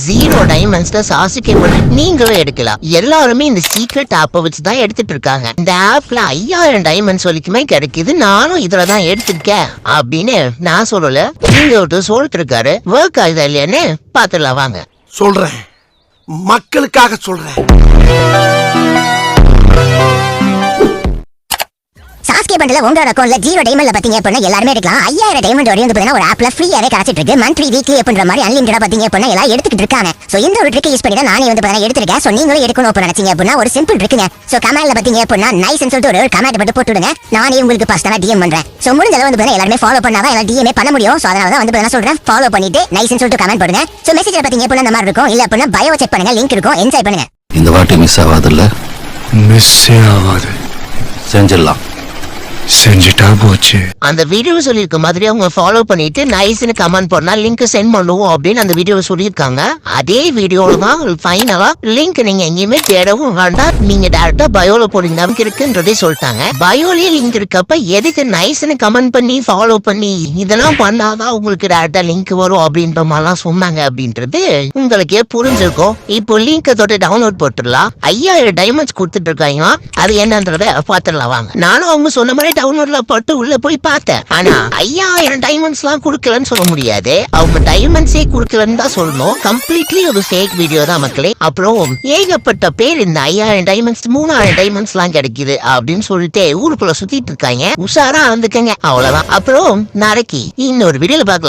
0 டைமண்ட்ஸ்ல Sasuke பண்ணி நீங்களும் எடுக்கலாம். எல்லாருமே இந்த சீக்ரெட் ஆப்பை வச்சுதான் எடுத்துட்டு இருக்காங்க. இந்த ஆப்ல 5000 டைமண்ட்ஸ் வரைக்குமே கிடைக்குது. நானும் இதுலதான் எடுத்திருக்கேன் அப்படின்னு நான் சொல்லல, நீங்க ஒருத்தர் சொல்லிட்டு இருக்காரு. ஒர்க் ஆகுதா இல்லையான்னு பாத்துடலாம் வாங்க. சொல்றேன், மக்களுக்காக சொல்றேன். சாஸ்கே பண்டல உங்களோட அக்கௌண்ட்ல 0 டைமண்ட்ல பாத்தீங்க அப்படின்னா எல்லாருமே எடுக்கலாம். 5000 டைமண்ட் வரையும் வந்து ஒரு ஆப்ல ஃப்ரீயாவே கிடைச்சிட்டு இருக்கு. மந்த்லி வீக்லி அப்படின்ற மாதிரி அன்லிமிட்டடா பாத்தீங்க அப்படின்னா எல்லாம் எடுத்துக்கிட்டு இருக்காங்க. சோ இந்த ஒரு ட்ரிக் யூஸ் பண்ணி தான் நானே வந்து பாத்தீங்கன்னா எடுத்துருக்கேன். சோ நீங்களும் எடுக்கணும் அப்படின்னு நினைச்சீங்க அப்படின்னா ஒரு சிம்பிள் ட்ரிக்குங்க. சோ கமெண்ட்ல பாத்தீங்க அப்படின்னா நைஸ் சொல்லிட்டு ஒரு கமெண்ட் மட்டும் போட்டுடுங்க. நானே உங்களுக்கு பர்சனலா டிஎம் பண்றேன். சோ முடிஞ்ச அளவு வந்து பாத்தீங்கன்னா எல்லாருமே ஃபாலோ பண்ணாதான் எல்லாம் டிஎம்ஏ பண்ண முடியும். சோ அதனால தான் வந்து பாத்தீங்கன்னா சொல்றேன், ஃபாலோ பண்ணிட்டு நைஸ் சொல்லிட்டு கமெண்ட் போடுங்க. சோ மெசேஜ்ல பாத்தீங்க அப்படின்னா இந்த மாதிரி இருக்கும். இல்ல அப்படின்னா பயோ செக் பண்ணுங்க, லிங்க் இருக்கும், என்ஜாய் பண்ணுங்க. இந்த வாட்டி மிஸ் ஆகாதுல்ல? மிஸ்ஸே ஆகாது. செஞ்சிடலாம். செஞ்சுட்டா போச்சு. அந்த வீடியோ சொல்லியிருக்க மாதிரி அவங்க ஃபாலோ பண்ணிட்டு நைஸ்னு கமெண்ட் பண்ணா லிங்க் சென்ட் பண்ணுவோம் அப்படின்னு அந்த வீடியோ சொல்லியிருக்காங்க. அதே வீடியோல தான் ஃபைனலா லிங்க் நீங்க எங்கேயுமே தேடவும் வேண்டாம், நீங்க டேரக்டா பயோல போடுங்க நமக்கு இருக்குன்றதே சொல்லிட்டாங்க. பயோலயே லிங்க் இருக்கப்ப எதுக்கு நைஸ்னு கமெண்ட் பண்ணி ஃபாலோ பண்ணி இதெல்லாம் பண்ணாதான் உங்களுக்கு டேரக்டா லிங்க் வரும் அப்படின்ற மாதிரிலாம் சொன்னாங்க அப்படின்றது உங்களுக்கே புரிஞ்சிருக்கும். இப்போ லிங்க் தொட்டு டவுன்லோட் போட்டுடலாம். 5000 டைமண்ட்ஸ் கொடுத்துட்டு இருக்காங்க. அது என்னன்றத பாத்துடலாம் வாங்க. நானும் அவங்க சொன்ன மாதிரி டவுன்லோட்ல போட்டு உள்ள போய் பார்த்தேன். ஆனா 5000 டைமண்ட்ஸ் எல்லாம் கொடுக்கலன்னு சொல்ல முடியாது. அவங்க டைமண்ட்ஸே கொடுக்கலன்னு தான் சொல்லணும். கம்ப்ளீட்லி ஒரு ஃபேக் வீடியோ தான் மக்களே. அப்புறம் ஏகப்பட்ட பேர் இந்த 5000 டைமண்ட்ஸ் 3000 டைமண்ட்ஸ் எல்லாம் கிடைக்குது அப்படின்னு சொல்லிட்டு ஊருக்குள்ள சுத்திட்டு இருக்காங்க. உஷாரா வந்துக்கங்க, அவ்வளவுதான். அப்புறம் நாளைக்கு இன்னொரு வீடியோல பார்க்கலாம்.